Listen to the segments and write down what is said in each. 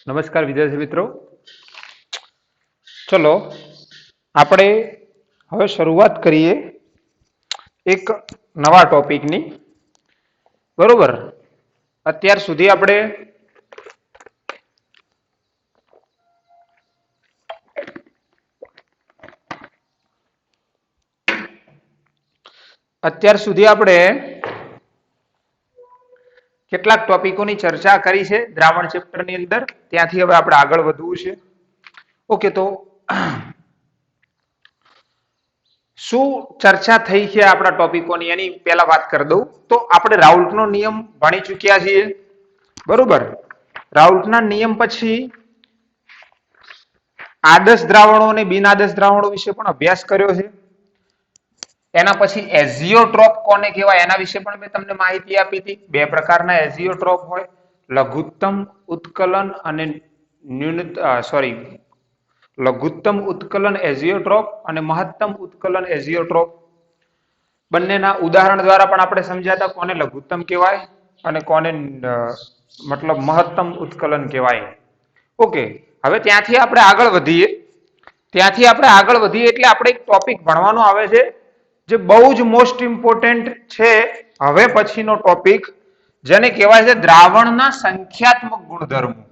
નમસ્કાર વિદ્યાર્થી મિત્રો, ચલો આપણે હવે શરૂઆત કરીએ એક નવા ટોપિકની. બરોબર, અત્યાર સુધી આપણે કેટલાક ટોપિકોની ચર્ચા કરી છે દ્રાવણ ચેપ્ટરની અંદર. ત્યાંથી હવે આપણે આગળ વધવું છે. ઓકે, તો શું ચર્ચા થઈ છે આપણા ટોપિકોની એની પહેલા વાત કરી દઉં. તો આપણે રાઉલ્ટનો નિયમ ભણી ચૂક્યા છીએ. બરોબર, રાઉલ્ટના નિયમ પછી આદર્શ દ્રાવણો અને બિન આદર્શ દ્રાવણો વિશે પણ અભ્યાસ કર્યો છે. એના પછી એઝિયોટ્રોપ કોને કહેવાય એના વિશે પણ મેં તમને માહિતી આપી હતી. બે પ્રકારના એઝિયોટ્રોપ હોય, લઘુત્તમ ઉત્કલન અને લઘુત્તમ ઉત્કલન એઝિયોટ્રોપ અને મહત્તમ ઉત્કલન એઝિયોટ્રોપ. બંનેના ઉદાહરણ દ્વારા પણ આપણે સમજાતા કોને લઘુત્તમ કહેવાય અને કોને મતલબ મહત્તમ ઉત્કલન કહેવાય. ઓકે, હવે ત્યાંથી આપણે આગળ વધીએ. એટલે આપણે એક ટોપિક ભણવાનો આવે છે જે બહુ જ મોસ્ટ ઇમ્પોર્ટન્ટ છે હવે પછીનો ટોપિક, જેને કહેવાય છે દ્રાવણના સંખ્યાત્મક ગુણધર્મો.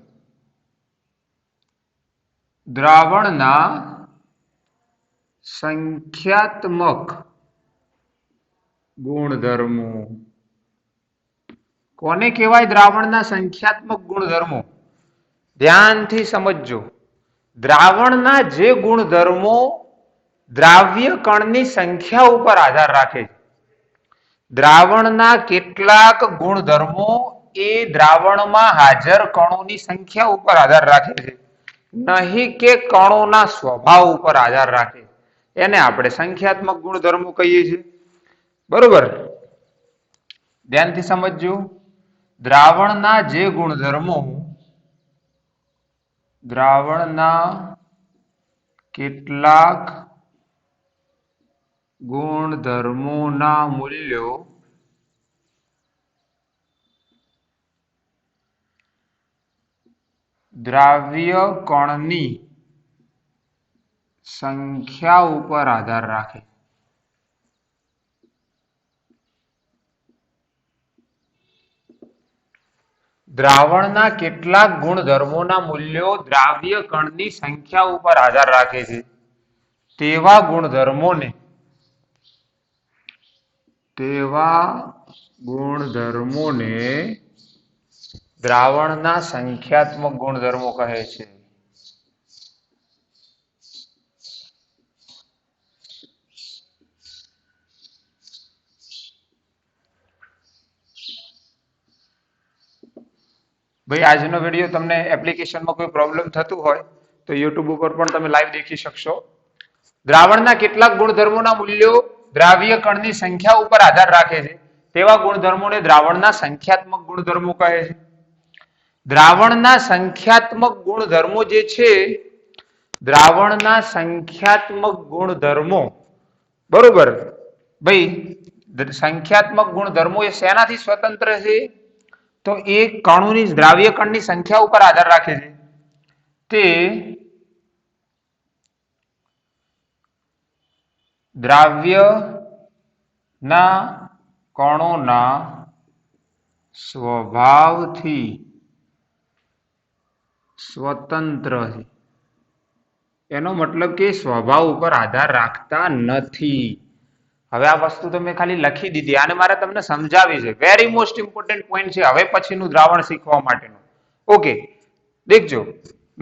દ્રાવણના સંખ્યાત્મક ગુણધર્મો કોને કહેવાય? દ્રાવણના સંખ્યાત્મક ગુણધર્મો. ધ્યાનથી સમજજો. દ્રાવણના જે ગુણધર્મો દ્રાવ્ય કણની સંખ્યા ઉપર આધાર રાખે છે. દ્રાવણના કેટલાક ગુણધર્મો એ દ્રાવણમાં હાજર કણોની સંખ્યા ઉપર આધાર રાખે છે, નહીં કે કણોના સ્વભાવ ઉપર આધાર રાખે. એને આપણે સંખ્યાત્મક ગુણધર્મો કહીએ છીએ. બરોબર, ધ્યાનથી સમજજો. દ્રાવણના જે ગુણધર્મો દ્રાવણના કેટલાક ગુણધર્મોના મૂલ્યો દ્રાવ્ય કણની સંખ્યા ઉપર આધાર રાખે. દ્રાવણના કેટલાક ગુણધર્મોના મૂલ્યો દ્રાવ્ય કણની સંખ્યા ઉપર આધાર રાખે છે. તેવા ગુણધર્મોને દ્રાવણના સંખ્યાત્મક ગુણધર્મો કહે છે. ભાઈ, આજનો વિડીયો તમને એપ્લિકેશનમાં કોઈ પ્રોબ્લેમ થતું હોય તો યુટ્યુબ ઉપર પણ તમે લાઈવ દેખી શકશો. દ્રાવણના કેટલાક ગુણધર્મોના મૂલ્યો દ્રાવ્ય કણની સંખ્યા ઉપર આધાર રાખે છે. તેવા ગુણધર્મોને દ્રાવણના સંખ્યાત્મક ગુણધર્મો કહે છે. દ્રાવણના સંખ્યાત્મક ગુણધર્મો જે છે, દ્રાવણના સંખ્યાત્મક ગુણધર્મો, બરોબર ભાઈ, સંખ્યાત્મક ગુણધર્મો એ શેનાથી સ્વતંત્ર છે? તો એ કણોની દ્રાવ્ય કણની સંખ્યા ઉપર આધાર રાખે છે. તે દ્રાવ્યના કણોના સ્વભાવથી સ્વતંત્ર છે. એનો મતલબ કે સ્વભાવ ઉપર આધાર રાખતા નથી. હવે આ વસ્તુ તો મેં ખાલી લખી દીધી, આને મારે તમને સમજાવી છે. વેરી મોસ્ટ ઇમ્પોર્ટન્ટ પોઈન્ટ છે હવે પછીનું દ્રાવણ શીખવા માટેનું. ઓકે, દેખજો,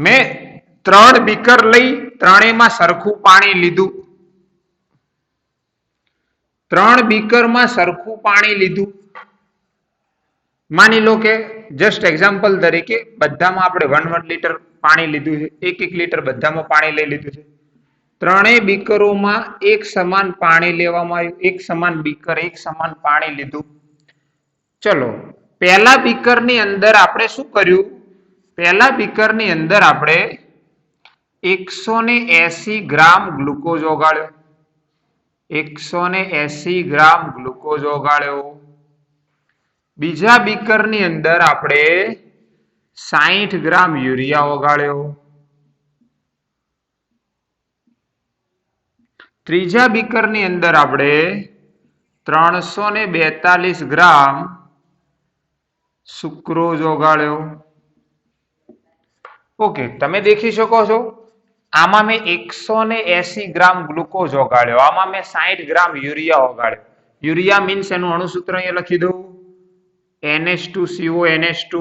મેં 3 બીકર લઈ ત્રણેયમાં સરખું પાણી લીધું. 3 બીકરમાં સરખું પાણી લીધું. માની લો કે જસ્ટ એક્ઝામ્પલ તરીકે બધામાં આપણે 1 લીટર પાણી લીધું છે, 1 લીટર બધામાં પાણી લઈ લીધું છે. ત્રણેય બીકરોમાં એક સમાન પાણી લેવામાં આવ્યું, એક સમાન બીકર, એક સમાન પાણી લીધું. ચલો, પહેલા બીકરની અંદર આપણે શું કર્યું? પહેલા બીકરની અંદર આપણે 180 ગ્રામ ગ્લુકોઝ ઓગાળ્યો. 180 ગ્રામ ગ્લુકોઝ ઓગાળ્યો. બીજા બીકરની અંદર આપણે 60 ગ્રામ યુરિયા ઓગાળ્યો. ત્રીજા બીકરની અંદર આપણે 342 ગ્રામ સુક્રોઝ ઓગાળ્યો. ઓકે, તમે દેખી શકો છો આમાં મેં 180 ગ્રામ ગ્લુકોઝ ઓગાળ્યો, આમાં મેં 60 ગ્રામ યુરિયા ઓગાળ્યો. યુરિયા મીન્સ એનું અણુસૂત્ર અહીંયા લખી દઉં, NH2CO NH2.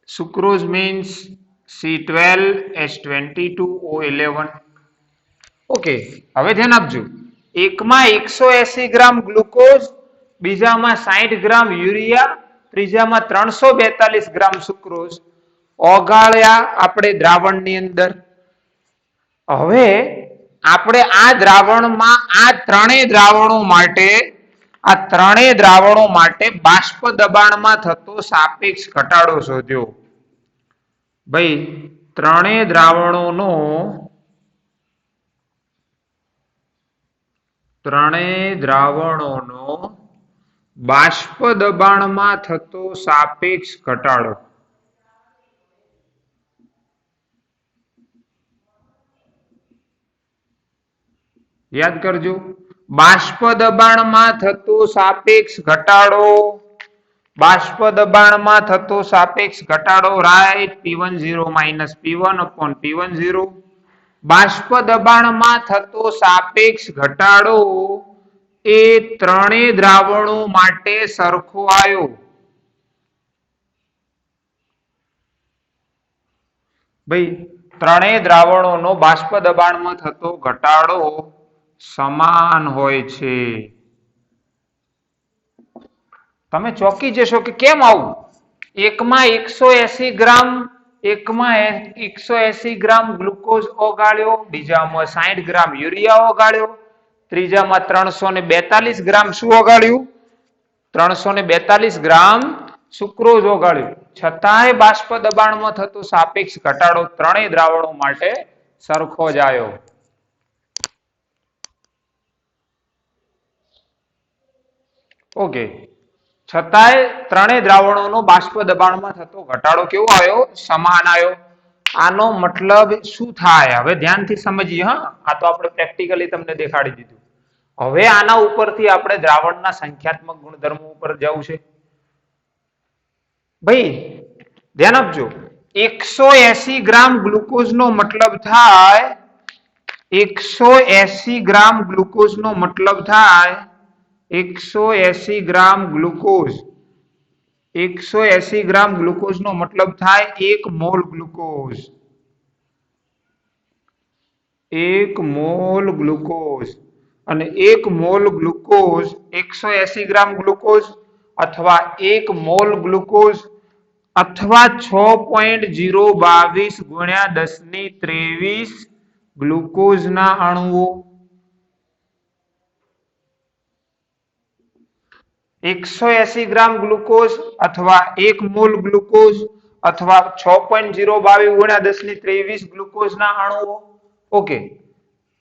Sucrose means C12H22O11. Okay, હવે ધ્યાન આપજો, એકમાં 180 ગ્રામ ગ્લુકોઝ, બીજામાં 60 ગ્રામ યુરિયા, ત્રીજામાં 342 ગ્રામ સુક્રોઝ ઓગાળ્યા આપણે દ્રાવણની અંદર. હવે આપણે આ દ્રાવણમાં આ ત્રણેય દ્રાવણો માટે બાષ્પ દબાણમાં થતો સાપેક્ષ ઘટાડો શોધ્યો. ભાઈ ત્રણેય દ્રાવણોનો બાષ્પ દબાણમાં થતો સાપેક્ષ ઘટાડો. યાદ કરજો, બાષ્પ દબાણમાં થતો સાપેક્ષ ઘટાડો, બાષ્પ દબાણમાં થતો સાપેક્ષ ઘટાડો, right, P10 minus P1 upon P10. બાષ્પ દબાણમાં થતો સાપેક્ષ ઘટાડો એ ત્રણેય દ્રાવણો માટે સરખો આવ્યો. ભાઈ ત્રણેય દ્રાવણોનો બાષ્પ દબાણમાં થતો ઘટાડો સમાન હોય છે. તમે ચોંકી જશો કે કેમ આવું? એકમાં 180 ગ્રામ ગ્લુકોઝ ઓગાળ્યો, બીજામાં 60 ગ્રામ યુરિયા ઓગાળ્યો, ત્રીજામાં 342 ગ્રામ શું ઓગાળ્યું? 342 ગ્રામ સુક્રોઝ ઓગાળ્યું. છતાંય બાષ્પ દબાણમાં થતો સાપેક્ષ ઘટાડો ત્રણેય દ્રાવણો માટે સરખો જ આવ્યો. ઓકે, છતાંય ત્રણેય દ્રાવણોનો બાષ્પ દબાણમાં થતો ઘટાડો કેવો આવ્યો? સમાન આવ્યો. આનો મતલબ શું થાય? હવે ધ્યાનથી સમજીએ. હા, આ તો આપણે પ્રેક્ટિકલી તમને દેખાડી દીધું. હવે આના ઉપરથી આપણે દ્રાવણના સંખ્યાત્મક ગુણધર્મો ઉપર જવું છે. ભાઈ ધ્યાન આપજો, 180 ગ્રામ ગ્લુકોઝ નો મતલબ થાય 180 ગ્રામ ગ્લુકોઝ નો મતલબ થાય 180 ગ્રામ ગ્લુકોઝ 180 ગ્રામ ગ્લુકોઝ નો મતલબ થાય 1 મોલ ગ્લુકોઝ 1 મોલ ગ્લુકોઝ. અને 1 મોલ ગ્લુકોઝ 180 ગ્રામ ગ્લુકોઝ અથવા 1 મોલ ગ્લુકોઝ અથવા 6.022 ગુણ્યા 1023 ગ્લુકોઝના અણુઓ. 180 ગ્રામ ગ્લુકોઝ અથવા 1 મોલ ગ્લુકોઝ અથવા 6.022 ગુણ્યા 1023 ગ્લુકોઝના અણુઓ. ઓકે,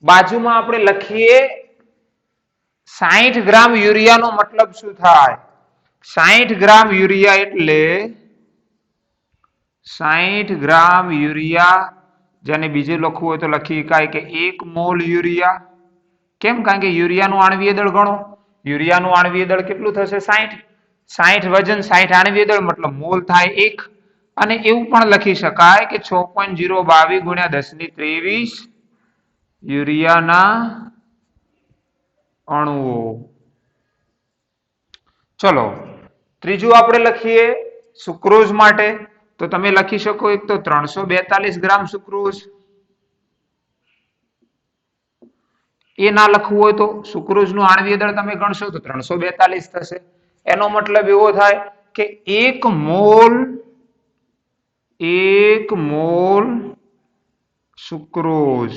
બાજુમાં આપણે લખીએ 60 ગ્રામ યુરિયાનો મતલબ શું થાય? 60 ગ્રામ યુરિયા એટલે 60 ગ્રામ યુરિયા, જેને બીજે લખવું હોય તો લખી શકાય કે 1 મોલ યુરિયા. કેમ? કારણ કે યુરિયાનું આણ્વીય દળ ગણો. યુરિયાનું આણ્વીય દળ કેટલું થશે? 60. 60 વજન 60 આણ્વીય દળ મતલબ મોલ થાય 1. અને એવું પણ લખી શકાય કે 6.022 ગુણ્યા 1023 યુરિયાના અણુઓ. ચલો ત્રીજું આપણે લખીએ સુક્રોઝ માટે. તો તમે લખી શકો એક તો 342 ગ્રામ સુક્રોઝ. એ ના લખવું હોય તો સુક્રોઝનું આણ્વીય દળ તમે ગણશો તો 342 થશે. એનો મતલબ એવો થાય કે 1 મોલ સુક્રોઝ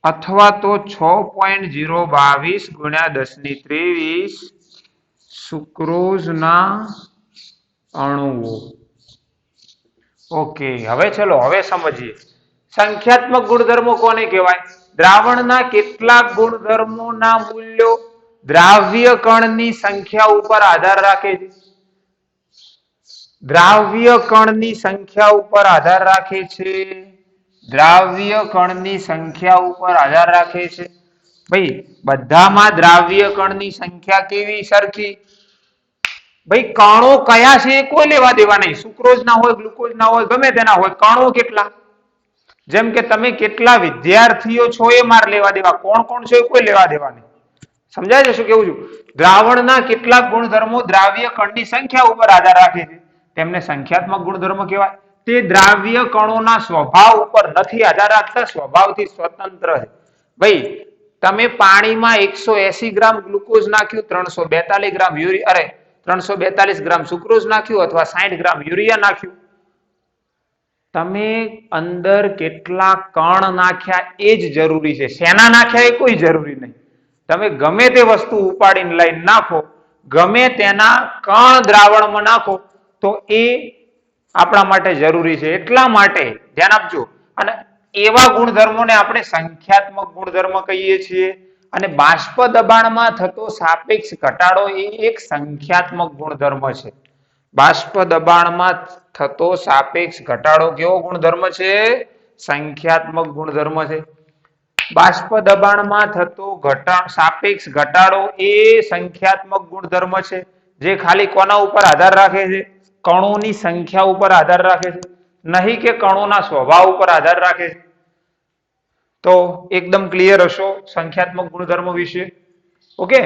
અથવા તો 6.022 ગુણ્યા 1023 સુક્રોઝના અણુઓ. ઓકે, હવે ચલો હવે સમજીએ સંખ્યાત્મક ગુણધર્મો કોને કહેવાય? દ્રાવણના કેટલાક ગુણધર્મોના મૂલ્યો દ્રાવ્ય કણની સંખ્યા ઉપર આધાર રાખે છે. દ્રાવ્ય કણની સંખ્યા ઉપર આધાર રાખે છે. દ્રાવ્ય કણની સંખ્યા ઉપર આધાર રાખે છે. ભાઈ બધામાં દ્રાવ્ય કણની સંખ્યા કેવી? સરખી. ભાઈ કણો કયા છે કોઈ લેવા દેવા નહીં. સુક્રોઝ ના હોય, ગ્લુકોઝ ના હોય, ગમે તેના હોય, કણો કેટલા? જેમ કે તમે કેટલા વિદ્યાર્થીઓ છો એ માર લેવા દેવા, કોણ કોણ છે કોઈ લેવા દેવા નહીં. સમજાય છે શું કેવું છું? દ્રાવણના કેટલાક ગુણધર્મો દ્રાવ્ય કણની સંખ્યા ઉપર આધાર રાખે છે, તેમને સંખ્યાત્મક ગુણધર્મો કહેવાય. તે દ્રાવ્ય કણોના સ્વભાવ ઉપર નથી આધાર રાખતા, સ્વભાવથી સ્વતંત્ર છે. ભાઈ તમે પાણીમાં 180 ગ્રામ ગ્લુકોઝ નાખ્યું, 342 ગ્રામ યુરિયા, અરે 342 ગ્રામ સુક્રોઝ નાખ્યું અથવા 60 ગ્રામ યુરિયા નાખ્યું, તમે અંદર કેટલા કણ નાખ્યા એ જ જરૂરી છે. શેના નાખ્યા એ કોઈ જરૂરી નહીં. તમે ગમે તે વસ્તુ ઉપાડીને લઈને નાખો, ગમે તેના કણ દ્રાવણમાં નાખો તો એ આપણા માટે જરૂરી છે. એટલા માટે ધ્યાન આપજો. અને એવા ગુણધર્મોને આપણે સંખ્યાત્મક ગુણધર્મ કહીએ છીએ. અને બાષ્પ દબાણમાં થતો સાપેક્ષ ઘટાડો એ એક સંખ્યાત્મક ગુણધર્મ છે. બાષ્પ દબાણમાં થતો સાપેક્ષ ઘટાડો કેવો ગુણધર્મ છે? સંખ્યાત્મક ગુણધર્મ છે. બાષ્પ દબાણમાં થતો સાપેક્ષ ઘટાડો એ સંખ્યાત્મક ગુણધર્મ છે, જે ખાલી કોના ઉપર આધાર રાખે છે? કણોની સંખ્યા ઉપર આધાર રાખે છે, નહીં કે કણોના સ્વભાવ ઉપર આધાર રાખે છે. તો એકદમ ક્લિયર હશો સંખ્યાત્મક ગુણધર્મો વિશે. ઓકે,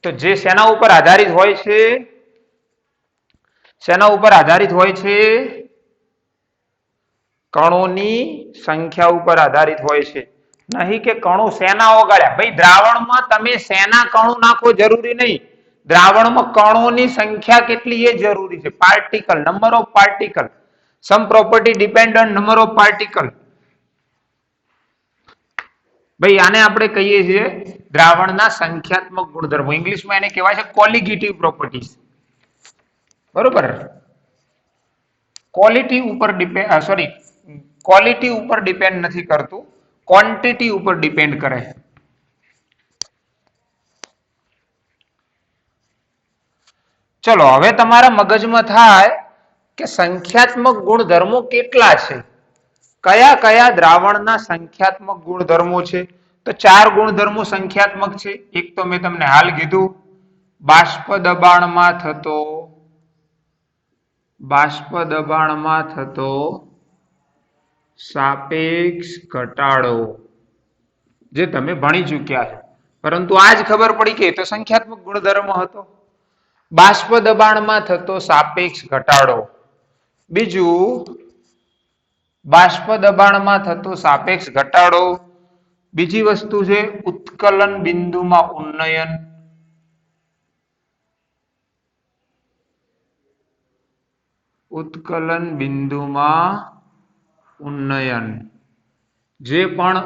તો જે શેના ઉપર આધારિત હોય છે? શેના ઉપર આધારિત હોય છે? કણોની સંખ્યા ઉપર આધારિત હોય છે, નહીં કે કણો શેના ઓગાળ્યા. ભાઈ દ્રાવણમાં તમે શેના કણો નાખો જરૂરી નહીં, દ્રાવણમાં કણોની સંખ્યા કેટલી એ જરૂરી છે. Particle, number of particle, some property depend on number of particle. ભાઈ આને આપણે કહીએ છીએ દ્રાવણના સંખ્યાત્મક ગુણધર્મો. ઇંગ્લિશમાં એને કહેવાય છે કોલિગેટિવ પ્રોપર્ટીઝ. બરોબર? ક્વોલિટી ઉપર ક્વોલિટી ઉપર ડિપેન્ડ નથી કરતું, ક્વોન્ટિટી ઉપર ડિપેન્ડ કરે. ચલો હવે તમારા મગજમાં થાય કે સંખ્યાત્મક ગુણધર્મો કેટલા છે, કયા કયા દ્રાવણના સંખ્યાત્મક ગુણધર્મો છે? તો 4 ગુણધર્મો સંખ્યાત્મક છે. એક તો મેં તમને હાલ કીધું, બાષ્પ દબાણમાં થતો સાપેક્ષ ઘટાડો, જે તમે ભણી ચૂક્યા છો, પરંતુ આજ ખબર પડી કે તો સંખ્યાત્મક ગુણધર્મ હતો. બાષ્પ દબાણમાં થતો સાપેક્ષ ઘટાડો. બીજું, બાષ્પ દબાણમાં થતો સાપેક્ષ ઘટાડો. બીજી વસ્તુ છે ઉત્કલન બિંદુમાં ઉન્નયન. ઉત્કલન બિંદુમાં ઉન્નયન, જે પણ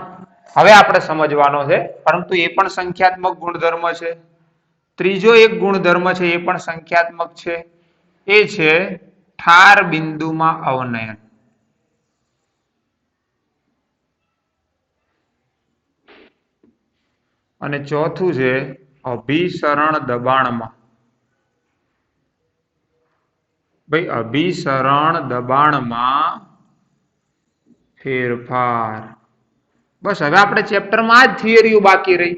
હવે આપણે સમજવાનો છે, પરંતુ એ પણ સંખ્યાત્મક ગુણધર્મ છે. ત્રીજો એક ગુણધર્મ છે, એ પણ સંખ્યાત્મક છે, એ છે ઠાર બિંદુમાં અવનયન. અને ચોથું છે અભિસરણ દબાણમાં. ભાઈ અભિસરણ દબાણમાં ફેરફાર. બસ હવે આપણે ચેપ્ટરમાં આ જ થિયરીઓ બાકી રહી.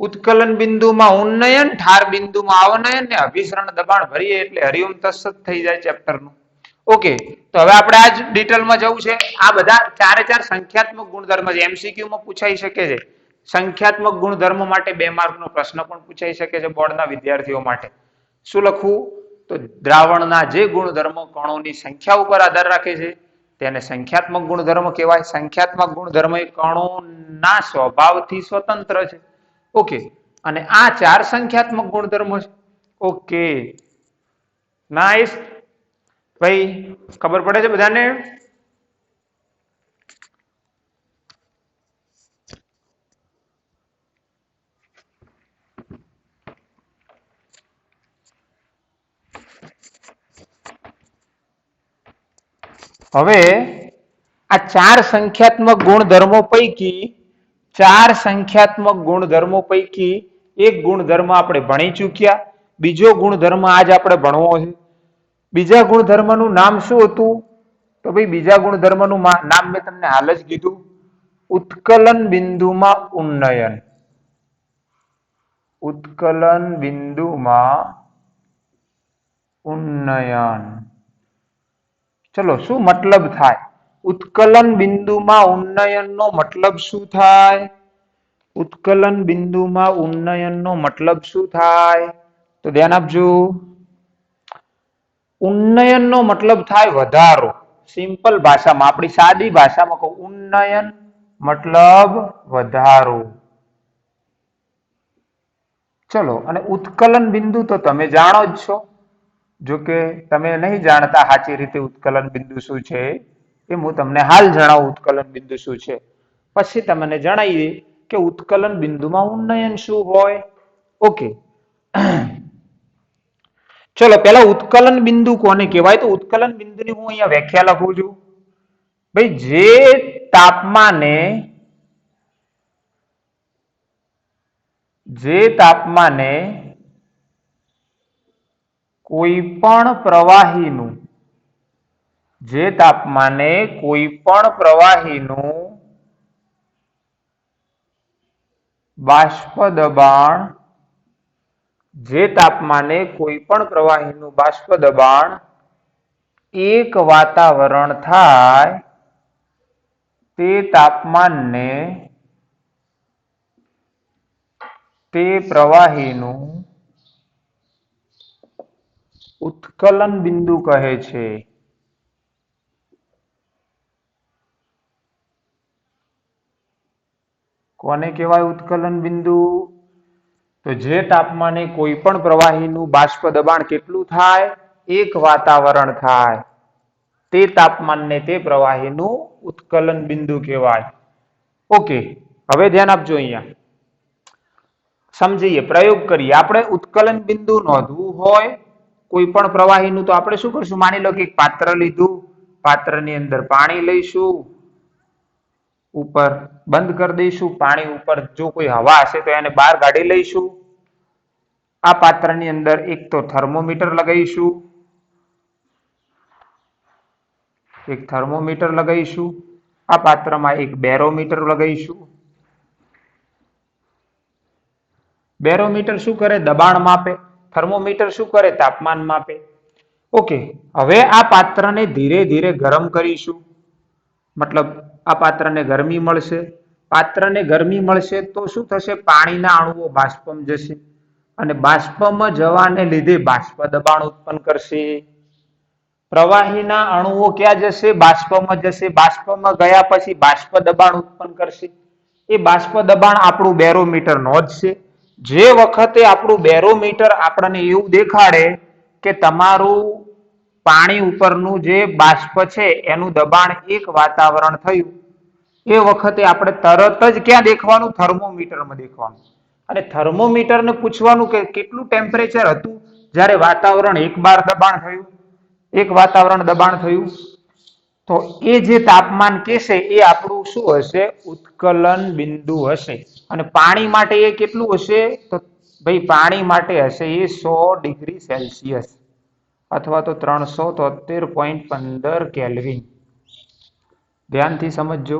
ઉત્કલન બિંદુમાં ઉન્નયન, ઠાર બિંદુમાં અવનયન ને અભિસરણ દબાણ ભરીએ એટલે હરિઓમ તત્સત થઈ જાય ચેપ્ટરનું. ઓકે, તો હવે આપણે આ જ ડિટેલમાં જવું છે. આ બધા 4 સંખ્યાત્મક ગુણધર્મ છે. MCQ માં પૂછાઈ શકે છે. સંખ્યાત્મક ગુણધર્મ માટે 2 માર્કનો પ્રશ્ન પણ પૂછાઈ શકે છે બોર્ડના વિદ્યાર્થીઓ માટે. શું લખવું? તો દ્રાવણના જે ગુણધર્મો કણોની સંખ્યા ઉપર આધાર રાખે છે તેને સંખ્યાત્મક ગુણધર્મ કહેવાય. સંખ્યાત્મક ગુણધર્મ એ કણોના સ્વભાવથી સ્વતંત્ર છે. ઓકે, અને આ 4 સંખ્યાત્મક ગુણધર્મો છે. Okay, nice. ભાઈ ખબર પડે છે બધાને? હવે આ 4 સંખ્યાત્મક ગુણધર્મો પૈકી એક ગુણધર્મ આપણે ભણી ચૂક્યા, બીજો ગુણધર્મ આજ આપણે ભણવો છે. બીજા ગુણધર્મનું નામ શું હતું? તો ભાઈ બીજા ગુણધર્મનું નામ મેં તમને હાલ જ કીધું, ઉત્કલન બિંદુમાં ઉન્નયન. ઉત્કલન બિંદુમાં ઉન્નયન. ચલો, શું મતલબ થાય? ઉત્કલન બિંદુમાં ઉન્નયનનો મતલબ શું થાય? ઉત્કલન બિંદુમાં ઉન્નયનનો મતલબ શું થાય? તો ધ્યાન આપજો. ઉન્નયનનો મતલબ થાય વધારો. સિમ્પલ ભાષામાં, આપણી સાદી ભાષામાં કહું, ઉન્નયન મતલબ વધારો. ચલો, અને ઉત્કલન બિંદુ તો તમે જાણો જ છો. જો કે તમે નહીં જાણતા સાચી રીતે ઉત્કલન બિંદુ શું છે, એ હું તમને હાલ જણાવું ઉત્કલન બિંદુ શું છે. પછી તમને જણાવીએ કે ઉત્કલન બિંદુમાં ઉન્નયન શું હોય. ઓકે, ચલો પેલા ઉત્કલન બિંદુ કોને કહેવાય? તો ઉત્કલન બિંદુની હું અહીંયા વ્યાખ્યા લખું છું. ભાઈ, જે તાપમાને કોઈ પણ પ્રવાહીનું બાષ્પ દબાણ એક વાતાવરણ થાય, તે તાપમાનને તે પ્રવાહીનું ઉત્કલન બિંદુ કહે છે. કોને કહેવાય ઉત્કલન બિંદુ? તો જે તાપમાને કોઈ પણ પ્રવાહીનું બાષ્પ દબાણ કેટલું થાય? એક વાતાવરણ થાય, તે તાપમાનને તે પ્રવાહીનું ઉત્કલન બિંદુ કહેવાય. ઓકે, હવે ધ્યાન આપજો, અહીંયા સમજીએ, પ્રયોગ કરીએ. આપણે ઉત્કલન બિંદુ નોંધવું હોય કોઈ પણ પ્રવાહીનું, તો આપણે શું કરશું? માની લો કે એક પાત્ર લીધું, પાત્રની અંદર પાણી લઈશું, ઉપર બંધ કરી દઈશું. પાણી ઉપર જો કોઈ હવા હશે તો એને બહાર કાઢી લઈશું. આ પાત્રની અંદર એક તો થર્મોમીટર લગાવીશું, આ પાત્રમાં એક બેરોમીટર લગાવીશું. બેરોમીટર શું કરે? દબાણ માપે. થર્મોમીટર શું કરે? તાપમાન માપે. ઓકે, હવે આ પાત્રને ધીરે ધીરે ગરમ કરીશું. મતલબ આ પાત્રને ગરમી મળશે. પાત્રને ગરમી મળશે તો શું થશે? પાણીના અણુઓ બાષ્પમાં જશે, અને બાષ્પમાં જવાને લીધે બાષ્પ દબાણ ઉત્પન્ન કરશે. પ્રવાહીના અણુઓ ક્યાં જશે? બાષ્પમાં જશે. બાષ્પમાં ગયા પછી બાષ્પ દબાણ ઉત્પન્ન કરશે. એ બાષ્પ દબાણ આપણું બેરોમીટર નોંધશે. જે વખતે આપણું બેરોમીટર આપણને એવું દેખાડે કે તમારું પાણી ઉપરનું જે બાષ્પ છે એનું દબાણ એક વાતાવરણ થયું, એ વખતે આપણે તરત જ ક્યાં દેખવાનું? થર્મોમીટરમાં દેખવાનું. અને થર્મોમીટરને પૂછવાનું કે કેટલું ટેમ્પરેચર હતું જ્યારે વાતાવરણ એક વાતાવરણ દબાણ થયું. તો એ જે તાપમાન કહેશે એ આપણું શું હશે? ઉત્કલન બિંદુ હશે. અને પાણી માટે એ કેટલું હશે? તો ભાઈ પાણી માટે હશે એ 100 ડિગ્રી સેલ્સિયસ અથવા તો 373.15 કેલ્વિન. ધ્યાનથી સમજજો.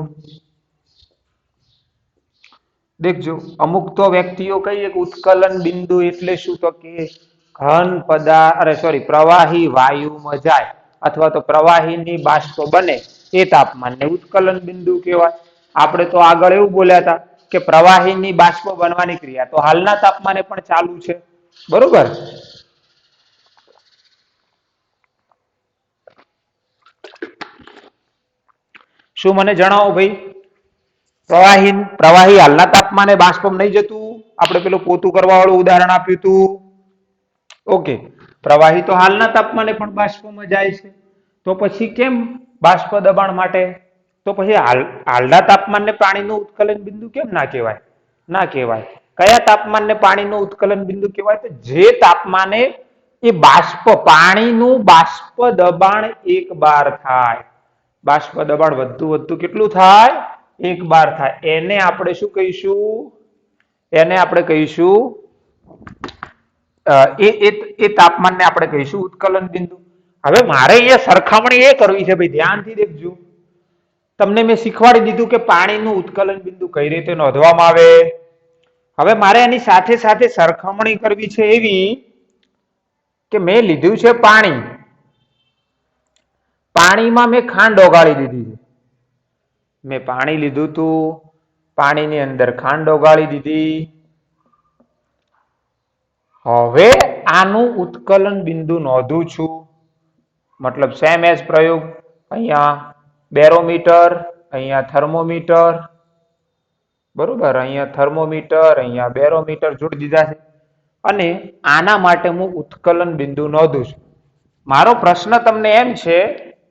દેખજો, અમુક તો વ્યક્તિઓ કહીએ કે ઉત્કલન બિંદુ એટલે શું? તો કે પ્રવાહી વાયુમાં જાય અથવા તો પ્રવાહીની બાષ્પ બને એ તાપમાનને ઉત્કલન બિંદુ કહેવાય. આપણે તો આગળ એવું બોલ્યા હતા કે પ્રવાહીની બાષ્પ બનવાની ક્રિયા તો હાલના તાપમાને પણ ચાલુ છે, બરોબર? શું મને જણાવો ભાઈ, પ્રવાહી હાલના તાપમાને બાષ્પમાં નહીં જતું? આપણે પેલું પોતું કરવા વાળું ઉદાહરણ આપ્યું હતું. ઓકે, પ્રવાહી તો હાલના તાપમાને પણ બાષ્પમાં જાય છે, તો પછી કેમ બાષ્પ દબાણ માટે? તો પછી હાલના તાપમાનને પાણીનું ઉત્કલન બિંદુ કેમ ના કહેવાય? ના કહેવાય. કયા તાપમાનને પાણીનું ઉત્કલન બિંદુ કહેવાય? તો જે તાપમાને એ પાણીનું બાષ્પ દબાણ 1 બાર થાય. બાષ્પ દબાણ વધતું કેટલું થાય? 1 બાર થાય. એને આપણે શું કહીશું? એને આપણે કહીશું એ તાપમાનને આપણે કહીશું ઉત્કલન બિંદુ. હવે મારે અહીંયા સરખામણી એ કરવી છે ભાઈ, ધ્યાનથી દેખજો. તમને મેં શીખવાડી દીધું કે પાણીનું ઉત્કલન બિંદુ કઈ રીતે નોંધવામાં આવે. હવે મારે એની સાથે સાથે સરખામણી કરવી છે એવી કે મેં લીધું છે પાણી, પાણીમાં મેં ખાંડ ઓગાળી દીધી છે. મેં પાણી લીધું તું, પાણીની અંદર ખાંડ ઓગાળી દીધી. હવે આનું ઉત્કલન બિંદુ નોંધું છું. મતલબ સેમ એઝ પ્રયોગ. અહીંયા બેરોમીટર, અહીંયા થર્મોમીટર, બરોબર, અહીંયા થર્મોમીટર, અહીંયા બેરોમીટર જોડી દીધા છે. અને આના માટે હું ઉત્કલન બિંદુ નોંધું છું. મારો પ્રશ્ન તમને એમ છે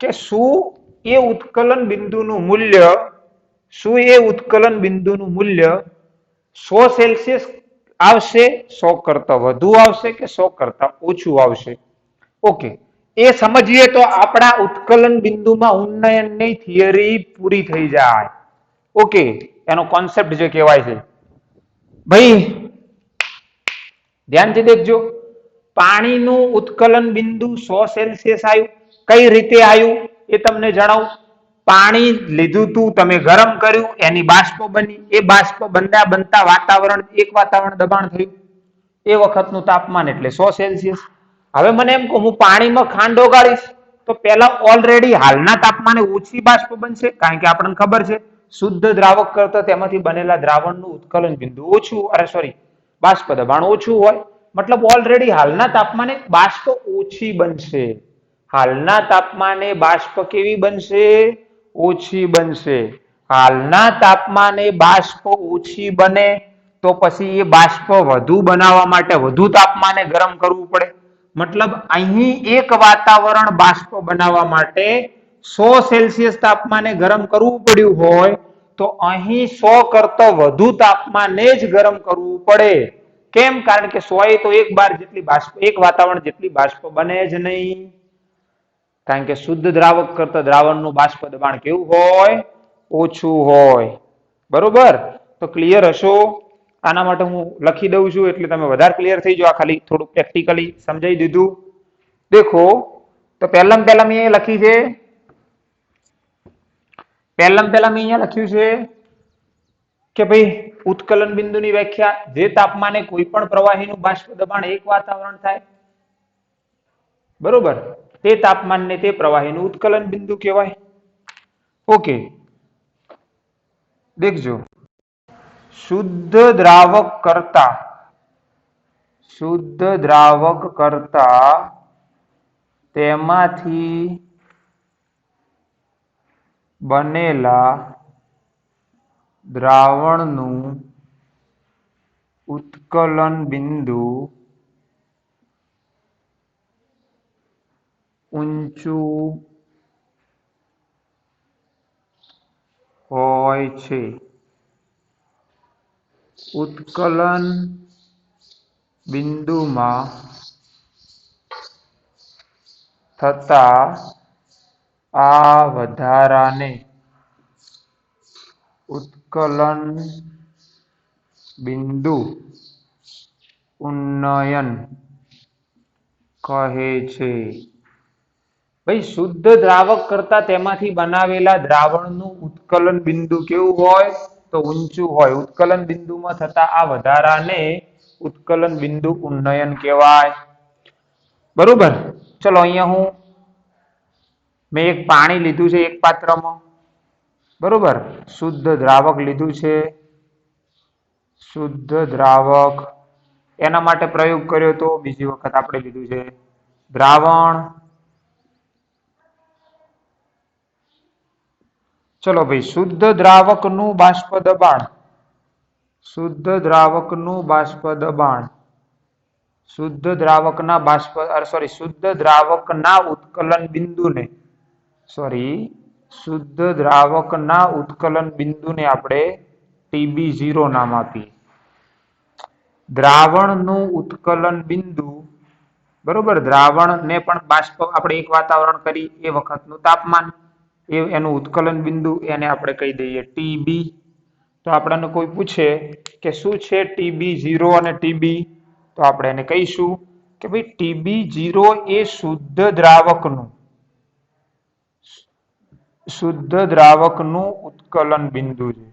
કે શું એ ઉત્કલન બિંદુનું મૂલ્ય, શું એ ઉત્કલન બિંદુનું મૂલ્ય 100 સેલ્સિયસ આવશે, 100 કરતા વધુ આવશે કે 100 કરતા ઓછું આવશે? ઓકે, એ સમજીએ તો આપણા ઉત્કલન બિંદુમાં ઉન્નયનની થિયરી પૂરી થઈ જાય. ઓકે, એનો કોન્સેપ્ટ જે કહેવાય છે ભાઈ, ધ્યાનથી દેખજો. પાણીનું ઉત્કલન બિંદુ 100 સેલ્સિયસ આવ્યું. કઈ રીતે આવ્યું એ તમને જણાવું. પાણી લીધું તું તમે, ગરમ કર્યું, એની બાષ્પ બની. એ બાષ્પ બનતા વાતાવરણ, એક વાતાવરણ દબાણ થયું. એ વખતનું તાપમાન એટલે 100 સેલ્સિયસ. હવે મને એમ કહું, હું પાણીમાં ખાંડ ઓગાળીશ તો પહેલા ઓલરેડી હાલના તાપમાને ઓછી બાષ્પ બનશે, કારણ કે આપણને ખબર છે શુદ્ધ દ્રાવક કરતા તેમાંથી બનેલા દ્રાવણનું ઉત્કલન બિંદુ ઓછું, બાષ્પ દબાણ ઓછું હોય. મતલબ ઓલરેડી હાલના તાપમાને બાષ્પ ઓછી બનશે. હાલના તાપમાને બાષ્પ કેવી બનશે? ઓછી બનશે. હાલના તાપમાને બાષ્પ ઓછી બને તો પછી એ બાષ્પ વધુ બનાવવા માટે વધુ તાપમાને ગરમ કરવું પડે. મતલબ અહીં એક વાતાવરણ બાષ્પ બનાવવા માટે 100 સેલ્સિયસ તાપમાને ગરમ કરવું પડ્યું હોય તો અહીં 100 કરતા વધુ તાપમાને જ ગરમ કરવું પડે. કેમ? કારણ કે 100 તો એક બાર જેટલી બાષ્પ, એક વાતાવરણ જેટલી બાષ્પ બને જ નહીં. કારણ કે શુદ્ધ દ્રાવક કરતા દ્રાવણનું બાષ્પ દબાણ કેવું હોય? ઓછું હોય. બરોબર? તો ક્લિયર હશો? આના માટે હું લખી દઉં છું એટલે તમે વધારે ક્લિયર થઈ જાઓ. આ ખાલી થોડું પ્રેક્ટિકલી સમજાવી દીધું. દેખો, તો પહેલા મેં અહીંયા લખી છે, પહેલા મેં અહીંયા લખ્યું છે કે ભાઈ ઉત્કલન બિંદુની વ્યાખ્યા, જે તાપમાને કોઈ પણ પ્રવાહીનું બાષ્પ દબાણ એક વાતાવરણ થાય, બરોબર, તે તાપમાનને તે પ્રવાહીનું ઉત્કલન બિંદુ કહેવાય. ઓકે, દેખજો, શુદ્ધ દ્રાવક કરતા તેમાંથી બનેલા દ્રાવણનું ઉત્કલન બિંદુ ઊંચું હોય છે. ઉત્કલન બિંદુમાં થતા આ વધારાને ઉત્કલન બિંદુ ઉન્નયન કહે છે. ભાઈ શુદ્ધ દ્રાવક કરતા તેમાંથી બનાવેલા દ્રાવણનું ઉત્કલન બિંદુ કેવું હોય? તો ઊંચું હોય. ઉત્કલન બિંદુમાં થતા આ વધારાને ઉત્કલન બિંદુ ઉન્નયન કહેવાય. બરોબર? ચલો, અહીંયા મેં એક પાણી લીધું છે એક પાત્રમાં, બરોબર, શુદ્ધ દ્રાવક લીધું છે, શુદ્ધ દ્રાવક, એના માટે પ્રયોગ કર્યો તો બીજી વખત આપણે લીધું છે દ્રાવણ. ચલો ભાઈ, શુદ્ધ દ્રાવકનું બાષ્પ દબાણ, શુદ્ધ દ્રાવકનું બાષ્પ દબાણ, શુદ્ધ દ્રાવકના ઉત્કલન બિંદુને, શુદ્ધ દ્રાવકના ઉત્કલન બિંદુને આપણે TB0 નામ આપીએ. દ્રાવણનું ઉત્કલન બિંદુ, બરોબર, દ્રાવણને પણ બાષ્પ આપણે એક વાતાવરણ કરી એ વખતનું તાપમાન, એનું ઉત્કલન બિંદુ, એને આપણે કહી દઈએ TB. તો આપણને કોઈ પૂછે કે શું છે TB0 અને TB, તો આપણે એને કહીશું કે ભાઈ TB0 એ શુદ્ધ દ્રાવકનું ઉત્કલન બિંદુ છે.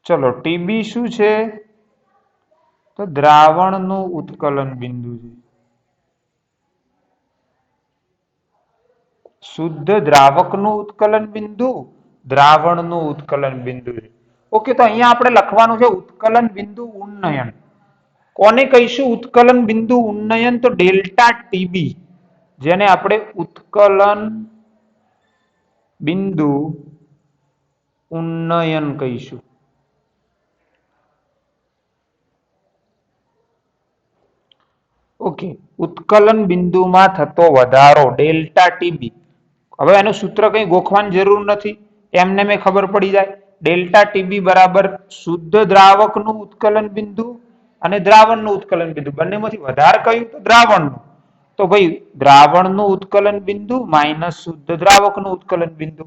ચલો TB શું છે? તો દ્રાવણનું ઉત્કલન બિંદુ છે. શુદ્ધ દ્રાવકનું ઉત્કલન બિંદુ, દ્રાવણનું ઉત્કલન બિંદુ છે. ઓકે, તો અહીંયા આપણે લખવાનું છે ઉત્કલન બિંદુ ઉન્નયન. કોને કહીશું ઉત્કલન બિંદુ ઉન્નયન? તો ડેલ્ટા TB, જેને આપણે ઉત્કલન બિંદુ ઉન્નયન કહીશું. ઓકે, ઉત્કલન બિંદુમાં થતો વધારો ડેલ્ટા TB. હવે એનું સૂત્ર કઈ ગોખવાની જરૂર નથી, એમને મેં ખબર પડી જાય. ડેલ્ટા TB બરાબર શુદ્ધ દ્રાવકનું ઉત્કલન બિંદુ અને દ્રાવણનું ઉત્કલન બિંદુ, બંનેમાંથી વધારે કયું? તો દ્રાવણનું. તો ભાઈ દ્રાવણનું ઉત્કલન બિંદુ માઇનસ શુદ્ધ દ્રાવકનું ઉત્કલન બિંદુ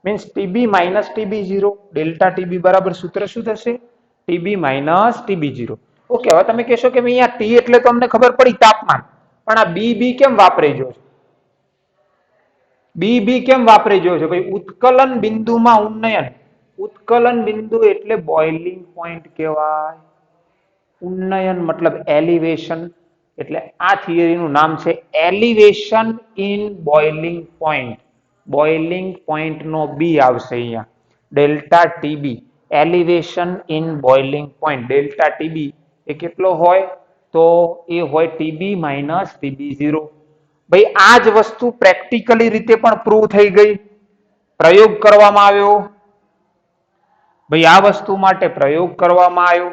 means TB minus TB0. Delta TB બરાબર સૂત્ર શું થશે? TB minus TB0. ઓકે, હવે તમે કહેશો કે અહીંયા T એટલે તો અમને ખબર પડી તાપમાન, પણ આ BB કેમ વાપરી જો છો? BB કેમ વાપરી જો છો? ભાઈ ઉત્કલન બિંદુમાં ઉન્નયન. ઉત્કલન બિંદુ એટલે બોઇલિંગ પોઈન્ટ કહેવાય. ઉન્નયન મતલબ એલિવેશન, એટલે આ થિયરીનું નામ છે elevation in boiling point. Boiling point નો B આવશે અહીંયા. Delta TB elevation in boiling point. Delta TB એ કેટલો હોય? તો એ હોય TB માઇનસ TB0. ભાઈ આ જ વસ્તુ પ્રેક્ટિકલી રીતે પણ પ્રૂવ થઈ ગઈ, પ્રયોગ કરવામાં આવ્યો. ભાઈ આ વસ્તુ માટે પ્રયોગ કરવામાં આવ્યો.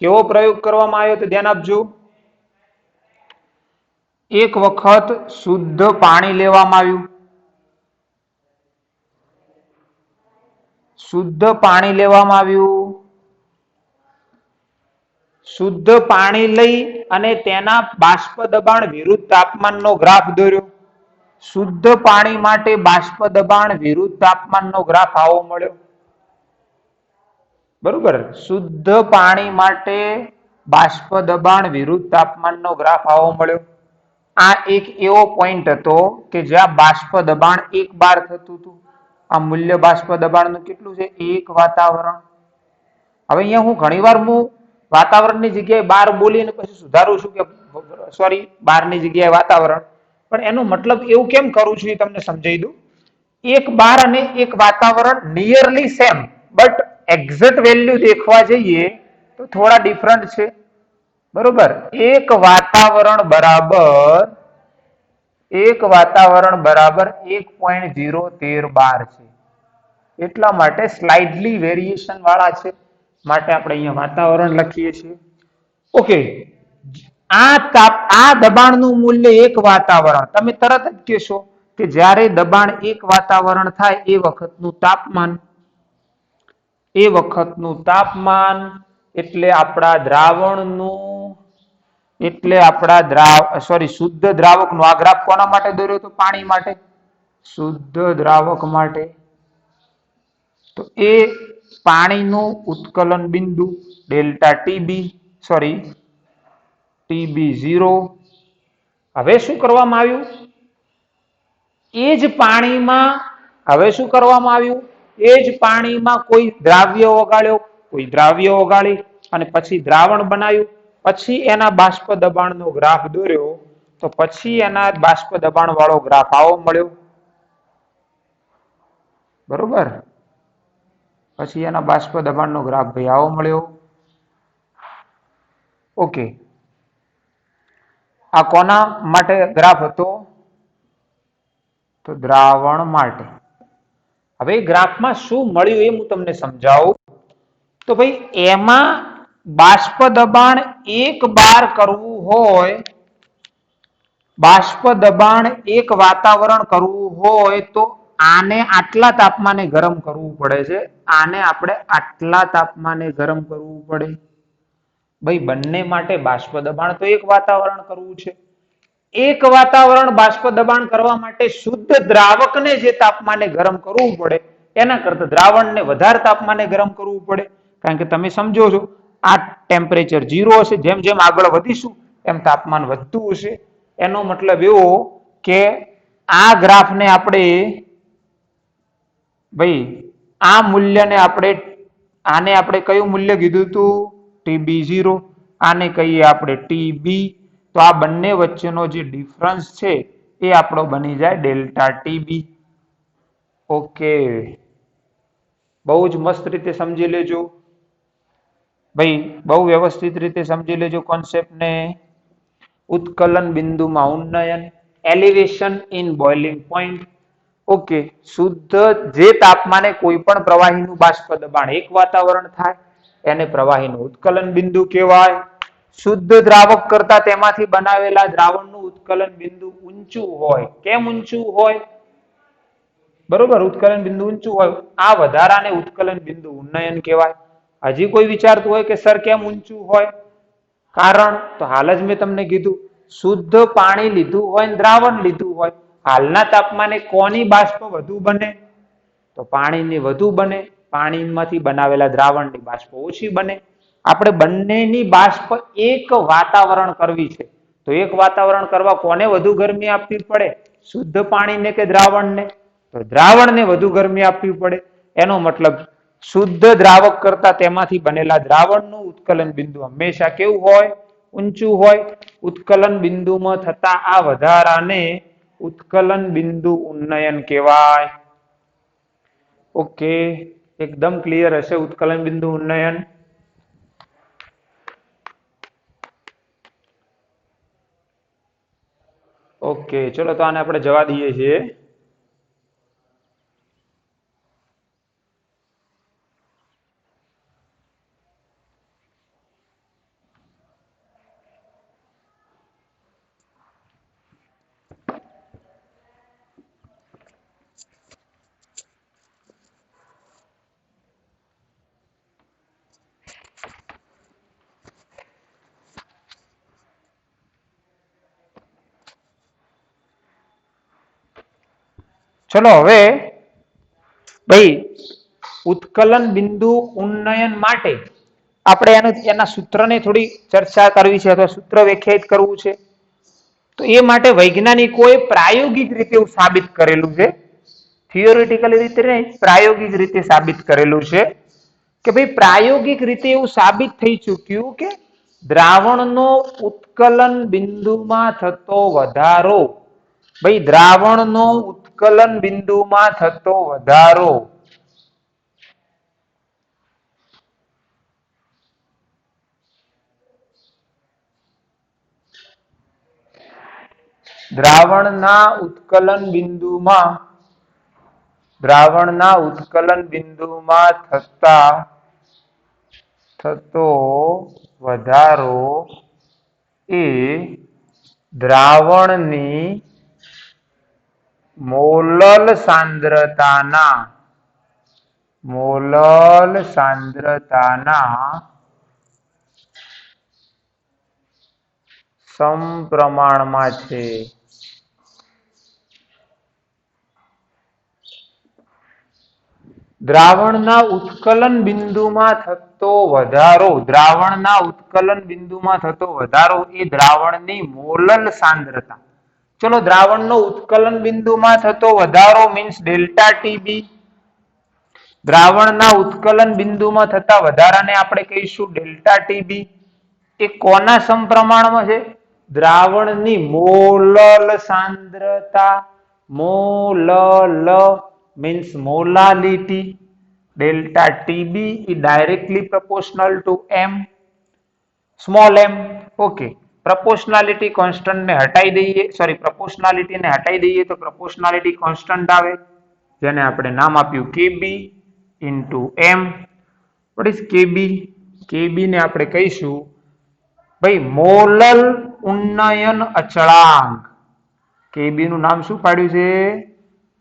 કેવો પ્રયોગ કરવામાં આવ્યો? તો ધ્યાન આપજો. એક વખત શુદ્ધ પાણી લેવામાં આવ્યું. શુદ્ધ પાણી લેવામાં આવ્યું. શુદ્ધ પાણી લઈ અને તેના બાષ્પ દબાણ વિરુદ્ધ તાપમાનનો ગ્રાફ દોર્યો. શુદ્ધ પાણી માટે બાષ્પ દબાણ વિરુદ્ધ તાપમાનનો ગ્રાફ આવો મળ્યો. બરોબર, શુદ્ધ પાણી માટે બાષ્પ દબાણ વિરુદ્ધ તાપમાનનો ગ્રાફ આવો મળ્યો. આ એક એવો પોઈન્ટ હતો કે જ્યાં બાષ્પ દબાણ 1 બાર થતું હતું. આ મૂલ્ય બાષ્પ દબાણનું કેટલું છે? 1 વાતાવરણ. હવે અહીંયા હું ઘણીવાર વાતાવરણની જગ્યાએ બાર બોલીને પછી સુધારું છું કે સોરી, બારની જગ્યાએ વાતાવરણ, પણ એનો મતલબ એવું કેમ કરું છું એ તમને સમજાવી દઉં. 1 બાર અને 1 વાતાવરણ nearly same, but exact value દેખવા જઈએ તો થોડા ડિફરન્ટ છે. બરોબર, 1 વાતાવરણ બરાબર 1.013 બાર છે. એટલા માટે સ્લાઇડલી વેરિએશન વાળા છે, માટે આપણે અહીંયા વાતાવરણ લખીએ છીએ. ઓકે, આ દબાણનું મૂલ્ય 1 વાતાવરણ. તમે તરત જ કહેશો કે જ્યારે દબાણ 1 વાતાવરણ થાય એ વખતનું તાપમાન એટલે આપણા દ્રાવણનું શુદ્ધ દ્રાવકનું. આ ગ્રાફ કોના માટે દોર્યો તો? પાણી માટે, શુદ્ધ દ્રાવક માટે. તો એ પાણીનું ઉત્કલન બિંદુ ડેલ્ટા TB0. હવે શું કરવામાં આવ્યું? એ જ પાણીમાં કોઈ દ્રાવ્ય ઓગાળી અને પછી દ્રાવણ બનાવ્યું, પછી એના બાષ્પ દબાણનો ગ્રાફ દોર્યો, તો પછી એના બાષ્પ દબાણ વાળો ગ્રાફ આવો મળ્યો. બરોબર, પછી એના બાષ્પ દબાણનો ગ્રાફ ભાઈ આવો મળ્યો. ઓકે, આ કોના માટે ગ્રાફ હતો? તો દ્રાવણ માટે. હવે ગ્રાફમાં શું મળ્યું એ હું તમને સમજાવું. તો ભાઈ એમાં બાષ્પ દબાણ 1 બાર કરવું હોય, બાષ્પ દબાણ 1 વાતાવરણ કરવું હોય તો આને આટલા તાપમાને ગરમ કરવું પડે છે, આને આપણે આટલા તાપમાને ગરમ કરવું પડે. ભાઈ બંને માટે બાષ્પ દબાણ તો 1 વાતાવરણ કરવું છે. 1 વાતાવરણ બાષ્પ દબાણ કરવા માટે શુદ્ધ દ્રાવકને જે તાપમાને ગરમ કરવું પડે એના કરતા દ્રાવણને વધારે તાપમાને ગરમ કરવું પડે. કારણ કે તમે સમજો છો આ ટેમ્પરેચર 0 હશે. જેમ જેમ આગળ વધીશું એમ તાપમાન વધતું હશે. એનો મતલબ એવો કે આ ગ્રાફને આપણે ભાઈ આ મૂલ્યને આને આપણે કયું મૂલ્ય કીધું હતું? TB0. આને કહીએ આપણે TB. તો આ બંને વચ્ચેનો જે ડિફરન્સ છે એ આપણો બની જાય ડેલ્ટા TB. ઓકે, બહુ જ મસ્ત રીતે સમજી લેજો ભાઈ, બહુ વ્યવસ્થિત રીતે સમજી લેજો કોન્સેપ્ટને. ઉત્કલન બિંદુમાં ઉન્નયન, elevation in boiling point. Okay, શુદ્ધ જે તાપમાને કોઈ પણ પ્રવાહીનું બાષ્પ દબાણ 1 વાતાવરણ થાય એને પ્રવાહીનું ઉત્કલન બિંદુ કહેવાય. શુદ્ધ દ્રાવક કરતા તેમાંથી બનાવેલા દ્રાવણનું ઉત્કલન બિંદુ ઊંચું હોય. કેમ ઊંચું હોય? બરોબર, ઉત્કલન બિંદુ ઊંચું હોય. આ વધારાને ઉત્કલન બિંદુ ઉન્નયન કહેવાય. હજી કોઈ વિચારતું હોય કે સર કેમ ઊંચું હોય? કારણ તો હાલ જ મેં તમને કીધું, શુદ્ધ પાણી લીધું હોય ને દ્રાવણ લીધું હોય, હાલના તાપમાને કોની બાષ્પ વધુ બને? તો પાણીની વધુ બને. પાણીમાંથી બનાવેલા દ્રાવણની બાષ્પ ઓછી બને. આપણે બંનેની બાષ્પ એક વાતાવરણ કરવી છે તો એક વાતાવરણ કરવા કોને વધુ ગરમી આપવી પડે? શુદ્ધ પાણીને કે દ્રાવણને? તો દ્રાવણને વધુ ગરમી આપવી પડે. એનો મતલબ શુદ્ધ દ્રાવક કરતા તેમાંથી બનેલા દ્રાવણનું ઉત્કલન બિંદુ હંમેશા કેવું હોય? ઊંચું હોય. ઉત્કલન બિંદુમાં થતા આ વધારાને ઉત્કલન બિંદુ ઉન્નયન કહેવાય. ઓકે, એકદમ ક્લિયર હશે ઉત્કલન બિંદુ ઉન્નયન. ઓકે, ચલો તો આને આપણે જવા દઈએ છીએ. ચલો હવે ભાઈ ઉત્કલન બિંદુ ઉન્નયન માટે આપણે એના સૂત્રને થોડી ચર્ચા કરવી છે અથવા સૂત્ર વ્યાખ્યાયિત કરવું છે. તો એ માટે વૈજ્ઞાનિકોએ પ્રાયોગિક રીતે એવું સાબિત કરેલું છે. થિયોરિટિકલી રીતે નહીં, પ્રાયોગિક રીતે સાબિત કરેલું છે કે ભાઈ પ્રાયોગિક રીતે એવું સાબિત થઈ ચૂક્યું કે દ્રાવણનો ઉત્કલન બિંદુમાં થતો વધારો, ભાઈ દ્રાવણનો ઉત્કલન બિંદુમાં થતો વધારો દ્રાવણના ઉત્કલન બિંદુમાં થતો વધારો એ દ્રાવણની મોલલ સાંદ્રતાના સમપ્રમાણમાં છે. દ્રાવણના ઉત્કલન બિંદુમાં થતો વધારો એ દ્રાવણની મોલલ સાંદ્રતા. ચલો, દ્રાવણનો ઉત્કલન બિંદુમાં થતો વધારો મીન્સ ડેલ્ટા ટીબી. દ્રાવણના ઉત્કલન બિંદુમાં થતા વધારાને આપણે કહીશું ડેલ્ટા ટીબી. એ કોના સમપ્રમાણમાં છે? દ્રાવણની મોલલ સાંદ્રતા. મોલલ means molality. Delta TB is directly proportional to m, small m. Okay, proportionality constant ને હટાઈ દઈએ, proportionality ને હટાઈ દઈએ તો proportionality constant આવે જેને આપણે નામ આપ્યું KB into m. What is KB? KB ને આપણે કહીશું ભાઈ મોલલ ઉન્નયન અચળાંક. KB નું નામ શું પાડ્યું છે?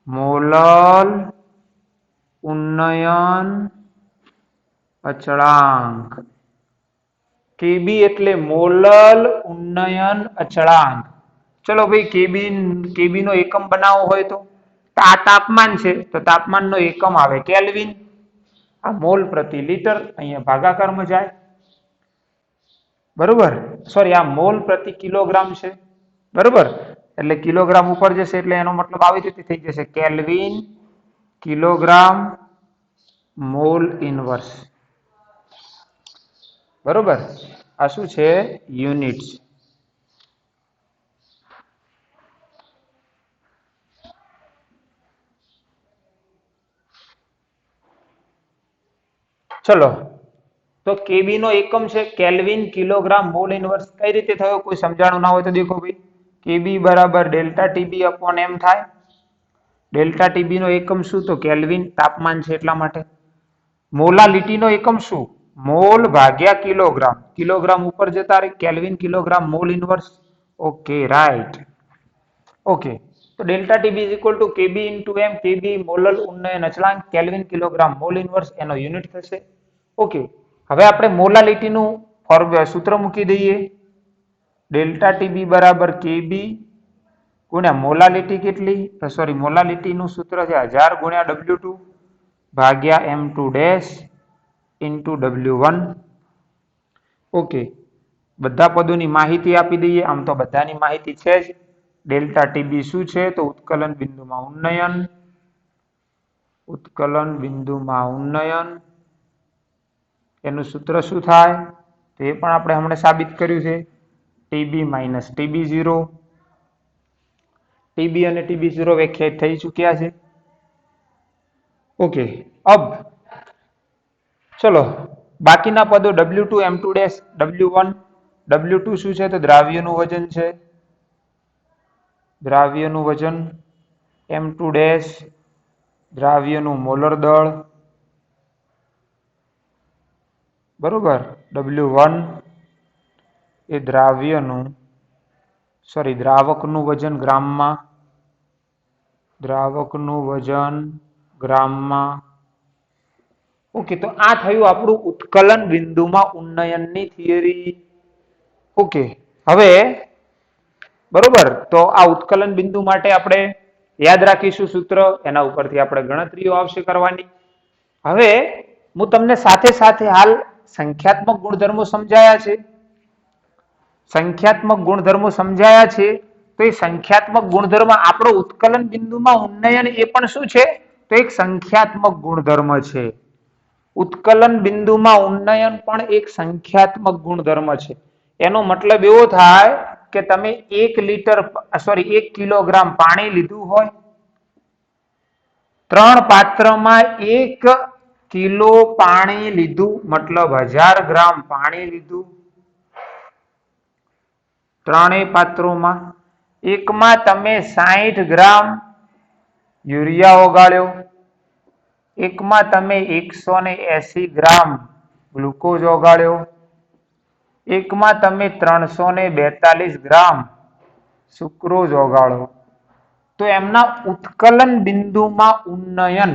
મોલલ ઉન્નયન અચળાંક. KB એટલે મોલલ ઉન્નયન અચળાંક. ચલો ભાઈ KB નો એકમ બનાવવો હોય તો આ તાપમાન છે તો તાપમાનનો એકમ આવે કેલ્વિન. આ મોલ પ્રતિ લિટર અહીંયા ભાગાકારમાં જાય. બરોબર, સોરી આ મોલ પ્રતિ કિલોગ્રામ છે, બરોબર, એટલે કિલોગ્રામ ઉપર જશે એટલે એનો મતલબ આવી રીતે થઈ જશે કેલ્વિન કિલોગ્રામ મોલ ઇનવર્સ, બરોબર, આ શું છે યુનિટ્સ. ચલો તો કેબી નો એકમ છે કેલ્વિન કિલોગ્રામ મોલ ઇનવર્સ. કઈ રીતે થયો કોઈ સમજાણું ના હોય તો દેખો ભાઈ, કેબી બરાબર ડેલ્ટા ટીબી અપોન એમ થાય. ડેલ્ટા ટીબી નો એકમ શું તો કેલ્વિન તાપમાન છે એટલા માટે. મોલાલિટી નો એકમ શું મોલ ભાગ્યા કિલોગ્રામ, કિલોગ્રામ ઉપર જતા રહે kelvin kilogram mole inverse. Okay right. Okay તો delta TB is equal to KB into M, KB molal ઉન્નયન અચળાંક, કેલ્વિન કિલોગ્રામ મોલ ઇનવર્સ એનો યુનિટ થશે. ઓકે હવે આપણે મોલાલિટીનું સૂત્ર મૂકી દઈએ. ડેલ્ટા ટીબી બરાબર કેબી ગુણ્યા મોલાલિટી કેટલી, સોરી મોલાલિટીનું સૂત્ર છે 1000 ગુણ્યા W2 ભાગ્યા M2 dash into W1. Okay બધા પદોની માહિતી આપી દઈએ, આમ તો બધાની માહિતી છે જ. ડેલ્ટા ટીબી શું છે તો ઉત્કલન બિંદુમાં ઉન્નયન, ઉત્કલન બિંદુમાં ઉન્નયન એનું સૂત્ર શું થાય તો એ પણ આપણે હમણાં સાબિત કર્યું છે ટીબી માઇનસ TB0. ટીબી અને TB0 વ્યાખ્યાયિત થઈ ચૂક્યા છે. ઓકે અબ ચલો બાકીના પદો W2 M2 dash W1. W2 શું છે તો દ્રાવ્યનું વજન છે, દ્રાવ્યનું વજન. M2 ડેશ દ્રાવ્યનું મોલર દળ, બરોબર. W1 એ દ્રાવ્યનું સોરી દ્રાવકનું વજન ગ્રામમાં, દ્રાવકનું વજન ગ્રામમાં. ઓકે તો આ થયું આપણું ઉત્કલન બિંદુમાં ઉન્નયનની થિયરી. ઓકે હવે બરોબર તો આ ઉત્કલન બિંદુ માટે આપણે યાદ રાખીશું સૂત્ર, એના ઉપરથી આપણે ગણતરીઓ આવશે કરવાની. હવે હું તમને સાથે સાથે હાલ સંખ્યાત્મક ગુણધર્મો સમજાયા છે, સંખ્યાત્મક ગુણધર્મો સમજાયા છે તો એ સંખ્યાત્મક ગુણધર્મ આપણો ઉત્કલન બિંદુમાં ઉન્નયન એ પણ શું છે તો એક સંખ્યાત્મક ગુણધર્મ છે. ઉત્કલન બિંદુમાં ઉન્નયન પણ એક સંખ્યાત્મક ગુણધર્મ છે. એનો મતલબ એવો થાય કે તમે 1 કિલોગ્રામ પાણી લીધું હોય, 3 પાત્રમાં 1 કિલો પાણી લીધું મતલબ 1000 ગ્રામ પાણી લીધું. ત્રણેય પાત્રોમાં એકમાં તમે 60 ગ્રામ યુરિયા ઓગાળ્યો, એકમાં તમે 180 ગ્રામ ગ્લુકોઝ ઓગાળ્યો, એકમાં તમે 342 ગ્રામ સુક્રોઝ ઓગાળો. તો એમના ઉત્કલન બિંદુમાં ઉન્નયન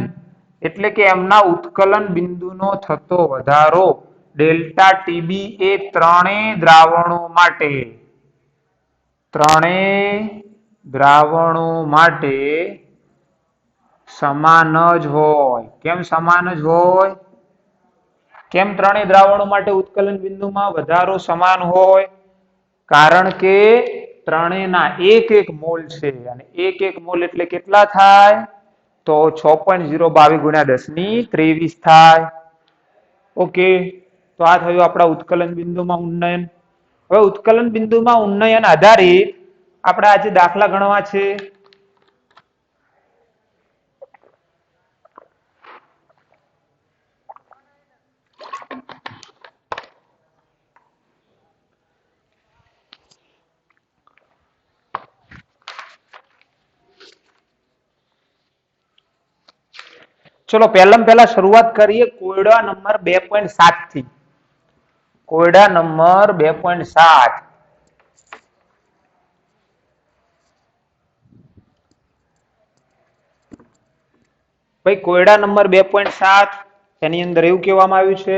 એટલે કે એમના ઉત્કલન બિંદુનો થતો વધારો ડેલ્ટા ટીબી એ ત્રણેય દ્રાવણો માટે, ત્રણેય દ્રાવણો માટે સમાન જ હોય. કેમ સમાન જ હોય? કેમ ત્રણેય દ્રાવણો માટે ઉત્કલન બિંદુમાં વધારો સમાન હોય? કારણ કે ત્રણેયના એક મોલ છે અને એક મોલ એટલે કેટલા થાય તો 6.022 ગુણ્યા 1023 થાય. ઓકે તો આ થયું આપણા ઉત્કલન બિંદુમાં ઉન્નયન. હવે ઉત્કલન બિંદુમાં ઉન્નયન આધારિત આપણે આજે દાખલા ગણવા છે. ચલો પહેલા શરૂઆત કરીએ કોયડા નંબર 2.7 થી. કોયડા નંબર 2.7. ભાઈ કોયડા નંબર 2.7 એની અંદર એવું કહેવામાં આવ્યું છે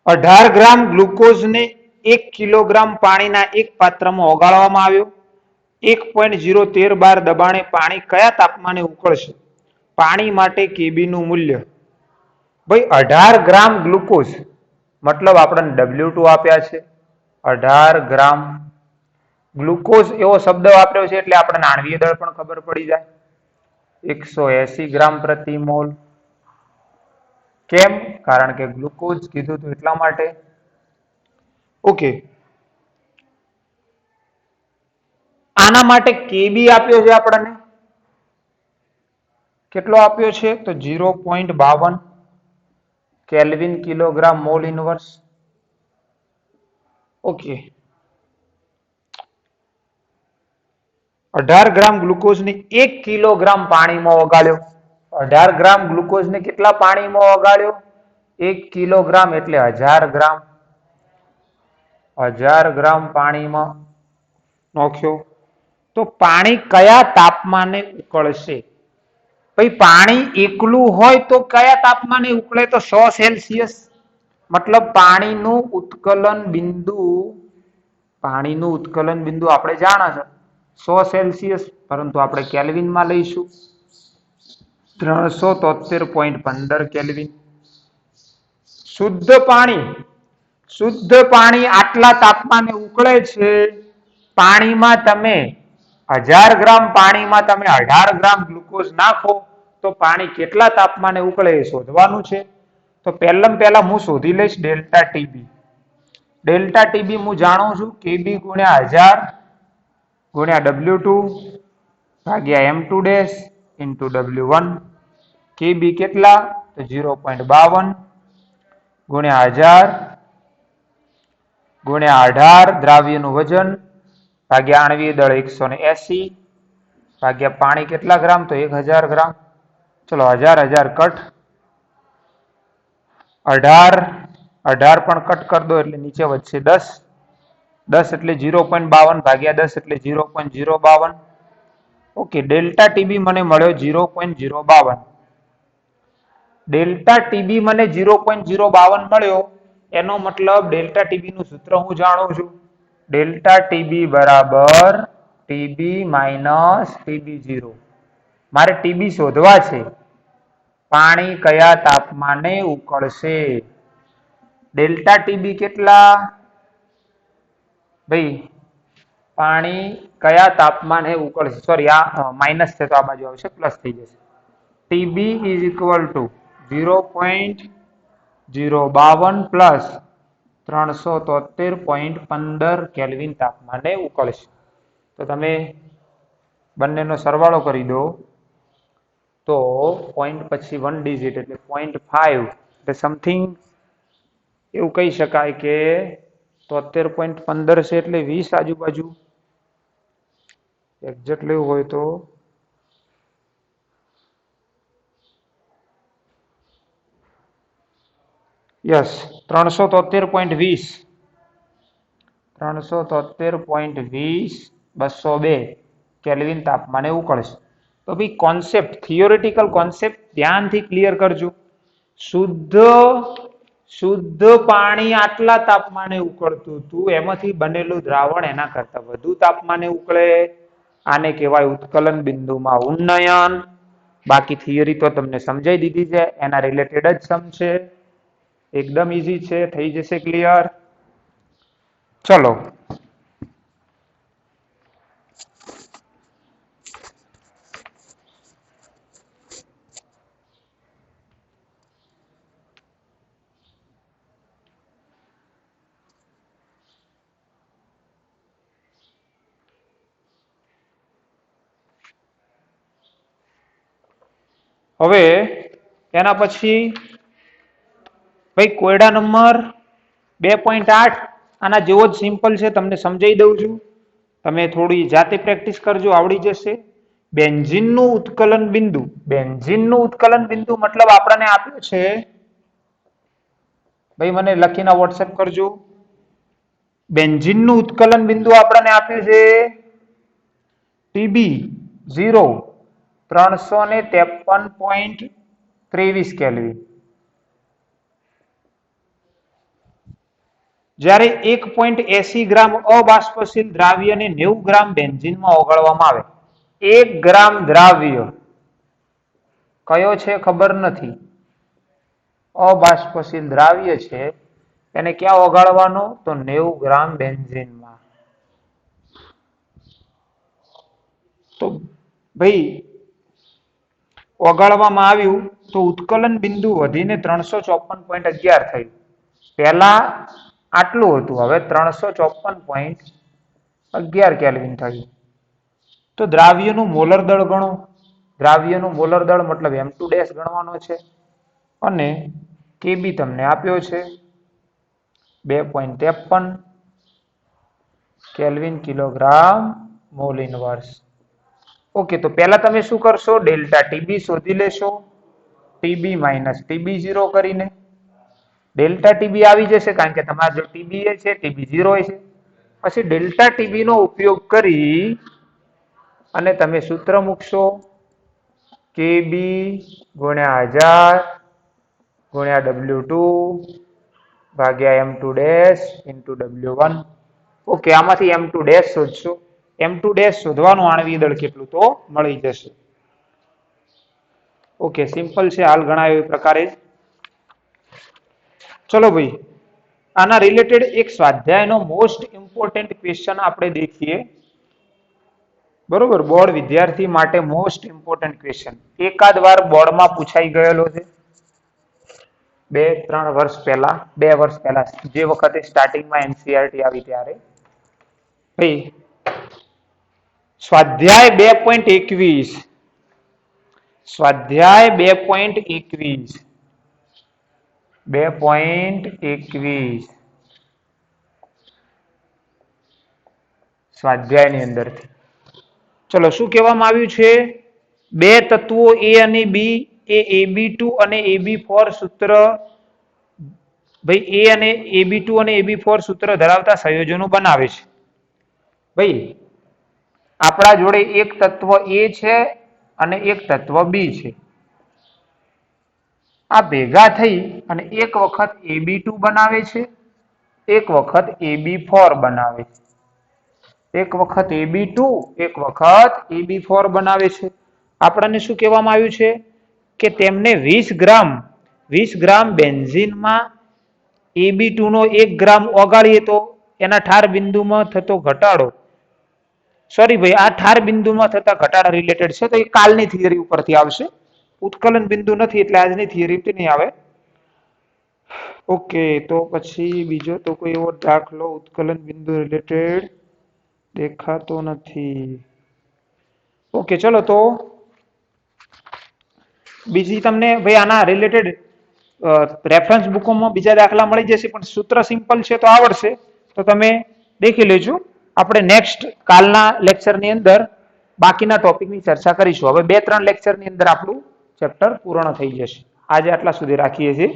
18 ગ્રામ ગ્લુકોઝને 1 કિલોગ્રામ પાણીના એક પાત્રમાં ઓગાળવામાં આવ્યો. 1.013 બાર દબાણે પાણી કયા તાપમાને ઉકળશે? પાણી માટે કેબી નું મૂલ્ય ભાઈ 18 ગ્રામ ગ્લુકોઝ મતલબ આપણને W2 આપ્યા છે 18 ગ્રામ ગ્લુકોઝ એવો શબ્દ વાપર્યો છે એટલે આપણને આણ્વીય દળ પણ ખબર પડી જાય 180 ગ્રામ પ્રતિ મોલ કેમ કારણ કે ગ્લુકોઝ કીધું તો એટલા માટે ઓકે આના માટે કેબી આપ્યો છે આપણને કેટલો આપ્યો છે તો 0.52 kelvin kilogram mole inverse okay 18 ગ્રામ ગ્લુકોઝ ને 1 કિલોગ્રામ પાણીમાં ઓગાળ્યો 18 ગ્રામ ગ્લુકોઝ ને કેટલા પાણીમાં ઓગાળ્યો 1 કિલોગ્રામ એટલે 1000 ગ્રામ 1000 ગ્રામ પાણીમાં નાખ્યો તો પાણી કયા તાપમાને ઉકળશે ભાઈ પાણી એકલું હોય તો કયા તાપમાને ઉકળે તો 100 સેલ્સિયસ મતલબ પાણીનું ઉત્કલન બિંદુ આપણે જાણા છે 100 સેલ્સિયસ પરંતુ આપણે કેલ્વિનમાં લઈશું 373.15 કેલ્વિન શુદ્ધ પાણી આટલા તાપમાને ઉકળે છે પાણીમાં તમે 1000 ગ્રામ પાણીમાં તમે 18 ગ્રામ ગ્લુકોઝ નાખો તો પાણી કેટલા તાપમાને ઉકળે એ શોધવાનું છે તો પહેલા હું શોધી લઈશ ડેલ્ટા ટીબી હું જાણું છું કેબી ગુણ્યા 1000 ગુણ્યા W2 ભાગ્યા M2 ડેશ ઇન્ટુ W1 કેબી કેટલા તો 0.52 ગુણ્યા 1000 ગુણ્યા 18 દ્રાવ્યનું વજન ભાગ્યા આણ્વીય દળ 180 ભાગ્યા પાણી કેટલા ગ્રામ તો 1000 ગ્રામ ચલો 1000 કટ 18 પણ કટ કરી દો એટલે નીચે વધશે 10 એટલે 0.52 ભાગ્યા 10 એટલે 0.052 ઓકે ડેલ્ટા ટીબી મને મળ્યો 0.052 ડેલ્ટા ટીબી મને 0.052 મળ્યો એનો મતલબ ડેલ્ટા ટીબી નું સૂત્ર હું જાણું છું ડેલ્ટા ટીબી બરાબર ટીબી માઇનસ ટીબી0 મારે ટીબી શોધવા છે પાણી કયા તાપમાને ઉકળશે ડેલ્ટા ટીબી કેટલા ભાઈ પાણી કયા તાપમાને ઉકળશે સોરી આ માઇનસ છે તો આ બાજુ આવશે પ્લસ થઈ જશે TB is equal two 0.052 plus 373.15 kelvin તાપમાને ઉકળશે તો તમે બંનેનો સરવાળો કરી દો તો પોઈન્ટ પછી 1 ડિજિટ એટલે 0.5 એટલે સમથિંગ એવું કહી શકાય કે 73.15 છે એટલે 20 આજુબાજુ એક્ઝેક્ટ લેવું હોય તો યસ 373.20 202 કેલ્વિન તાપમાને ઉકળશે તો ભાઈ કોન્સેપ્ટ થિયોરેટિકલ કોન્સેપ્ટ ધ્યાનથી ક્લિયર કરજો શુદ્ધ પાણી આટલા તાપમાને ઉકળતું હતું એમાંથી બનેલું દ્રાવણ એના કરતા વધુ તાપમાને ઉકળે આને કહેવાય ઉત્કલન બિંદુમાં ઉન્નયન બાકી થિયરી તો તમને સમજાઈ દીધી છે એના રિલેટેડ જ સમ છે એકદમ ઈઝી છે થઈ જશે ક્લિયર ચલો હવે એના પછી ભાઈ કોયડા નંબર 2.8 આના જેવો જ સિમ્પલ છે તમને સમજાવી દઉં છું તમે થોડી જાતે પ્રેક્ટિસ કરજો આવડી જશે બેન્ઝીનનું ઉત્કલન બિંદુ મતલબ આપણને આપ્યું છે ભાઈ મને લખીને WhatsApp કરજો બેન્ઝીનનું ઉત્કલન બિંદુ આપણને આપ્યું છે TB 0 353.23 કેલ્વિન જ્યારે 1.80 ગ્રામ અબાષ્પશીલ દ્રાવ્યને 90 ગ્રામ બેન્ઝીનમાં ઓગાળવામાં આવે, 1 ગ્રામ દ્રાવ્ય કયો છે ખબર નથી, અબાષ્પશીલ દ્રાવ્ય છે, એને ક્યાં ઓગાળવાનો? તો 90 ગ્રામ બેન્ઝીનમાં. તો ભાઈ ઓગાળવામાં આવ્યું તો ઉત્કલન બિંદુ વધીને 354.11 થયું. પહેલા આટલું હતું, હવે 354.11 કેલ્વિન થયું. તો દ્રાવ્યનું મોલર દળ ગણો. દ્રાવ્યનું મોલર દળ મતલબ M2 ગણવાનો છે અને Kb તમને આપ્યો છે 2.53 kelvin kilogram mole inverse. Okay, તો પહેલા તમે શું કરશો? ડેલ્ટા ટીબી શોધી લેશો, ટીબી માઇનસ ટીબી 0 કરીને. ડેલ્ટા ટીબી આવી જશે કારણ કે તમારે જો ટીબી એ છે, ટીબી 0 છે. પછી ડેલ્ટા ટીબી નો ઉપયોગ કરી અને તમે સૂત્ર મૂકશો કેબી ગુણ્યા 1000 ગુણ્યા W2 ભાગ્યા M2 ઇન્ટુ W1. ઓકે, આમાંથી M2 શોધશો. M2 શોધવાનું આણ્વીય દળ કેટલું તો મળી જશે. ઓકે, સિમ્પલ છે, હાલ ગણાયો એ પ્રકારે. ચલો ભાઈ, આના રિલેટેડ એક સ્વાધ્યાયનો મોસ્ટ ઇમ્પોર્ટન્ટ ક્વેશ્ચન આપણે દેખીએ. બરોબર, બોર્ડ વિદ્યાર્થી માટે મોસ્ટ ઇમ્પોર્ટન્ટ ક્વેશ્ચન. એકાદ વાર બોર્ડમાં પૂછાઈ ગયેલો છે 2-3 વર્ષ પહેલા, 2 વર્ષ પહેલા, જે વખતે સ્ટાર્ટિંગમાં એનસીઆરટી આવી ત્યારે. ભાઈ સ્વાધ્યાય 2.21, સ્વાધ્યાય 2.21 સ્વાધ્યાયની અંદરથી ચલો શું કહેવામાં આવ્યું છે? બે તત્વો A અને B એ AB2 અને AB4 સૂત્ર, ભાઈ A અને AB2 અને AB4 સૂત્ર ધરાવતા સંયોજનો બનાવે છે. ભાઈ આપણા જોડે એક તત્વ A છે અને એક તત્વ B છે. આ ભેગા થઈ અને એક વખત AB2 બનાવે છે, એક વખત AB4 બનાવે છે. એક વખત AB2, એક વખત AB4 બનાવે છે. આપણને શું કહેવામાં આવ્યું છે કે તેમને 20 ગ્રામ બેન્ઝીનમાં AB2 નો 1 ગ્રામ ઓગાળીએ તો એના ઠાર બિંદુમાં થતો ઘટાડો, સોરી ભાઈ આ ઠાર બિંદુમાં થતા ઘટાડા રિલેટેડ છે, તો એ કાલની થિયરી ઉપરથી આવશે. ઉત્કલન બિંદુ નથી એટલે આજની થિયરીથી નહીં આવે. ઓકે, તો પછી બીજો તો કોઈ એવો દાખલો ઉત્કલન બિંદુ રિલેટેડ દેખાતો નથી. ઓકે, ચલો તો બીજી તમને ભાઈ આના રિલેટેડ રેફરન્સ બુકોમાં બીજા દાખલા મળી જશે, પણ સૂત્ર સિમ્પલ છે તો આવડશે, તો તમે દેખી લેજો. આપણે નેક્સ્ટ કાલના લેક્ચરની અંદર બાકીના ટોપિકની ચર્ચા કરીશું. હવે 2-3 લેક્ચરની અંદર આપણું ચેપ્ટર પૂર્ણ થઈ જશે. આજે આટલા સુધી રાખીએ છીએ.